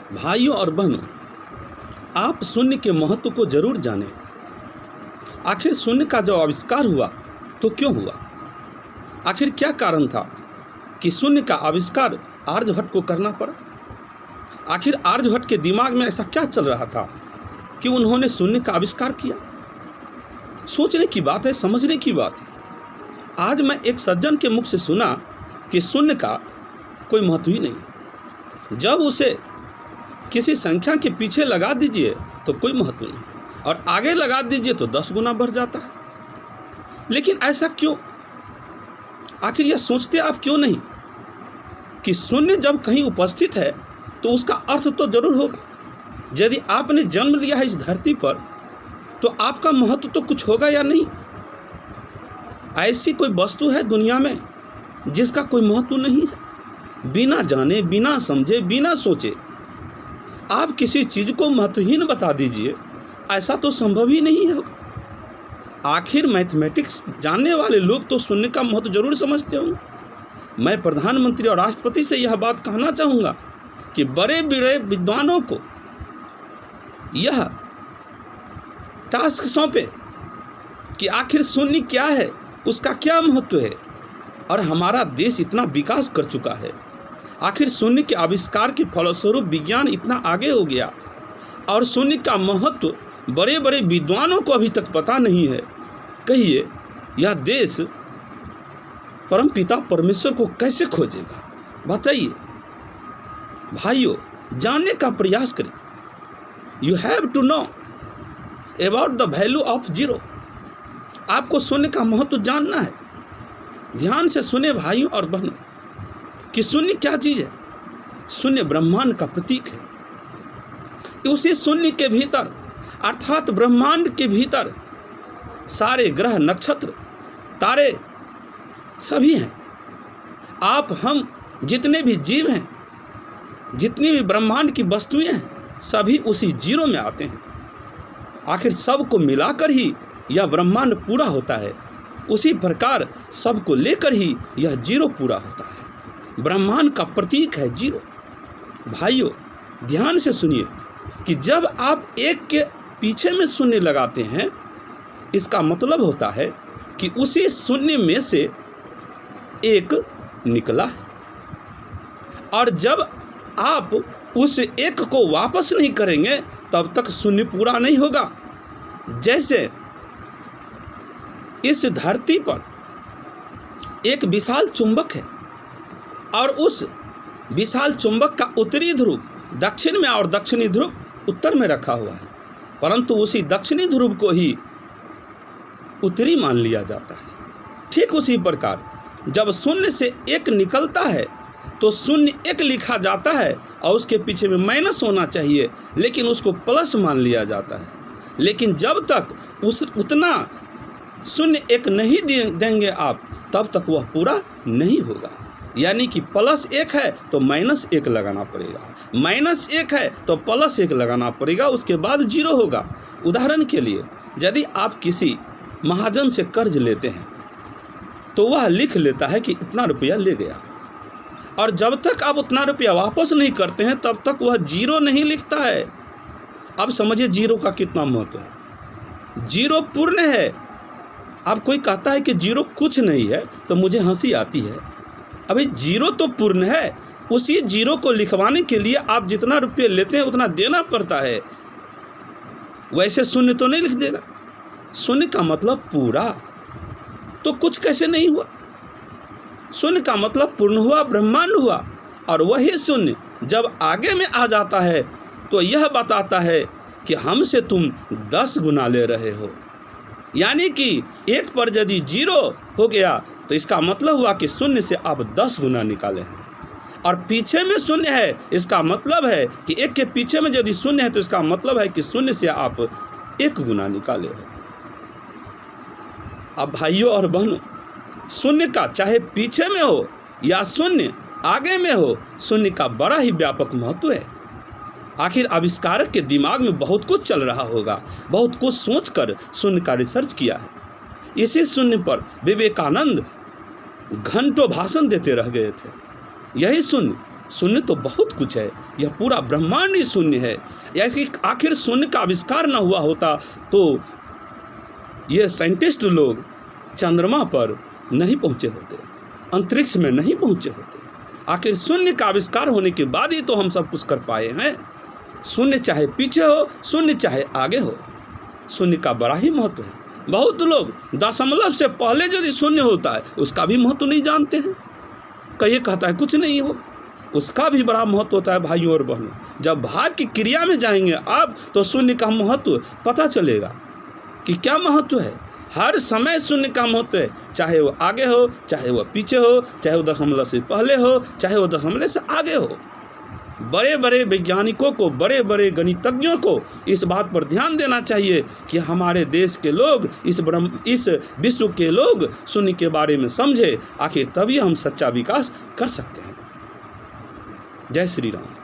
भाइयों और बहनों, आप शून्य के महत्व को जरूर जानें। आखिर शून्य का जब आविष्कार हुआ तो क्यों हुआ? आखिर क्या कारण था कि शून्य का आविष्कार आर्यभट्ट को करना पड़ा? आखिर आर्यभट्ट के दिमाग में ऐसा क्या चल रहा था कि उन्होंने शून्य का आविष्कार किया? सोचने की बात है, समझने की बात है। आज मैं एक सज्जन के मुख से सुना कि शून्य का कोई महत्व ही नहीं। जब उसे किसी संख्या के पीछे लगा दीजिए तो कोई महत्व नहीं, और आगे लगा दीजिए तो 10 गुना बढ़ जाता है। लेकिन ऐसा क्यों? आखिर यह सोचते आप क्यों नहीं कि शून्य जब कहीं उपस्थित है तो उसका अर्थ तो जरूर होगा। यदि आपने जन्म लिया है इस धरती पर तो आपका महत्व तो कुछ होगा या नहीं? ऐसी कोई वस्तु है दुनिया में जिसका कोई महत्व नहीं है? बिना जाने, बिना समझे, बिना सोचे आप किसी चीज़ को महत्वहीन बता दीजिए, ऐसा तो संभव ही नहीं होगा। आखिर मैथमेटिक्स जानने वाले लोग तो शून्य का महत्व जरूर समझते होंगे। मैं प्रधानमंत्री और राष्ट्रपति से यह बात कहना चाहूँगा कि बड़े बड़े विद्वानों को यह टास्क सौंपे कि आखिर शून्य क्या है, उसका क्या महत्व है। और हमारा देश इतना विकास कर चुका है, आखिर शून्य के आविष्कार के फलस्वरूप विज्ञान इतना आगे हो गया और शून्य का महत्व बड़े बड़े विद्वानों को अभी तक पता नहीं है। कहिए यह देश परमपिता परमेश्वर को कैसे खोजेगा? बताइए भाइयों, जानने का प्रयास करें। You have to know about the value of zero. आपको शून्य का महत्व जानना है। ध्यान से सुने भाइयों और बहनों कि शून्य क्या चीज़ है। शून्य ब्रह्मांड का प्रतीक है। उसी शून्य के भीतर अर्थात ब्रह्मांड के भीतर सारे ग्रह, नक्षत्र, तारे सभी हैं। आप, हम, जितने भी जीव हैं, जितनी भी ब्रह्मांड की वस्तुएं हैं, सभी उसी जीरो में आते हैं। आखिर सबको मिलाकर ही यह ब्रह्मांड पूरा होता है। उसी प्रकार सबको लेकर ही यह जीरो पूरा होता है। ब्रह्मांड का प्रतीक है जीरो। भाइयों ध्यान से सुनिए कि जब आप एक के पीछे में शून्य लगाते हैं, इसका मतलब होता है कि उसी शून्य में से एक निकला है। और जब आप उस एक को वापस नहीं करेंगे तब तक शून्य पूरा नहीं होगा। जैसे इस धरती पर एक विशाल चुंबक है और उस विशाल चुंबक का उत्तरी ध्रुव दक्षिण में और दक्षिणी ध्रुव उत्तर में रखा हुआ है, परंतु उसी दक्षिणी ध्रुव को ही उत्तरी मान लिया जाता है। ठीक उसी प्रकार जब शून्य से एक निकलता है तो शून्य एक लिखा जाता है और उसके पीछे में माइनस होना चाहिए, लेकिन उसको प्लस मान लिया जाता है। लेकिन जब तक उतना शून्य एक नहीं देंगे आप, तब तक वह पूरा नहीं होगा। यानी कि +1 है तो -1 लगाना पड़ेगा, -1 है तो +1 लगाना पड़ेगा, उसके बाद 0 होगा। उदाहरण के लिए यदि आप किसी महाजन से कर्ज लेते हैं तो वह लिख लेता है कि इतना रुपया ले गया, और जब तक आप उतना रुपया वापस नहीं करते हैं तब तक वह 0 नहीं लिखता है। अब समझिए 0 का कितना महत्व है। 0 पूर्ण है। अब कोई कहता है कि 0 कुछ नहीं है तो मुझे हंसी आती है। अभी 0 तो पूर्ण है, उसी 0 को लिखवाने के लिए आप जितना रुपये लेते हैं उतना देना पड़ता है। वैसे शून्य तो नहीं लिख देगा। शून्य का मतलब पूरा, तो कुछ कैसे नहीं हुआ? शून्य का मतलब पूर्ण हुआ, ब्रह्मांड हुआ। और वही शून्य जब आगे में आ जाता है तो यह बताता है कि हमसे तुम 10 गुना ले रहे हो। यानी कि 1 पर यदि 0 हो गया तो इसका मतलब हुआ कि शून्य से आप 10 गुना निकाले हैं। और पीछे में शून्य है, इसका मतलब है कि 1 के पीछे में यदि शून्य है तो इसका मतलब है कि शून्य से आप 1 गुना निकाले हो। अब भाइयों और बहनों, शून्य का चाहे पीछे में हो या शून्य आगे में हो, शून्य का बड़ा ही व्यापक महत्व है। आखिर आविष्कारक के दिमाग में बहुत कुछ चल रहा होगा, बहुत कुछ सोचकर शून्य का रिसर्च किया है। इसी शून्य पर विवेकानंद घंटों भाषण देते रह गए थे। यही शून्य शून्य तो बहुत कुछ है, यह पूरा ब्रह्मांड ही शून्य है। ऐसे आखिर शून्य का आविष्कार न हुआ होता तो ये साइंटिस्ट लोग चंद्रमा पर नहीं पहुँचे होते, अंतरिक्ष में नहीं पहुँचे होते। आखिर शून्य का आविष्कार होने के बाद ही तो हम सब कुछ कर पाए हैं। शून्य चाहे पीछे हो, शून्य चाहे आगे हो, शून्य का बड़ा ही महत्व है। बहुत लोग दशमलव से पहले यदि शून्य होता है उसका भी महत्व नहीं जानते हैं। कहीं कहता है कुछ नहीं हो, उसका भी बड़ा महत्व होता है। भाइयों और बहनों, जब भाग की क्रिया में जाएंगे आप तो शून्य का महत्व पता चलेगा कि क्या महत्व है। हर समय शून्य का महत्व है, चाहे वो आगे हो, चाहे वो पीछे हो, चाहे वो दशमलव से पहले हो, चाहे वो दशमलव से आगे हो। बड़े बड़े वैज्ञानिकों को, बड़े बड़े गणितज्ञों को इस बात पर ध्यान देना चाहिए कि हमारे देश के लोग, इस विश्व के लोग शून्य के बारे में समझे। आखिर तभी हम सच्चा विकास कर सकते हैं। जय श्री राम।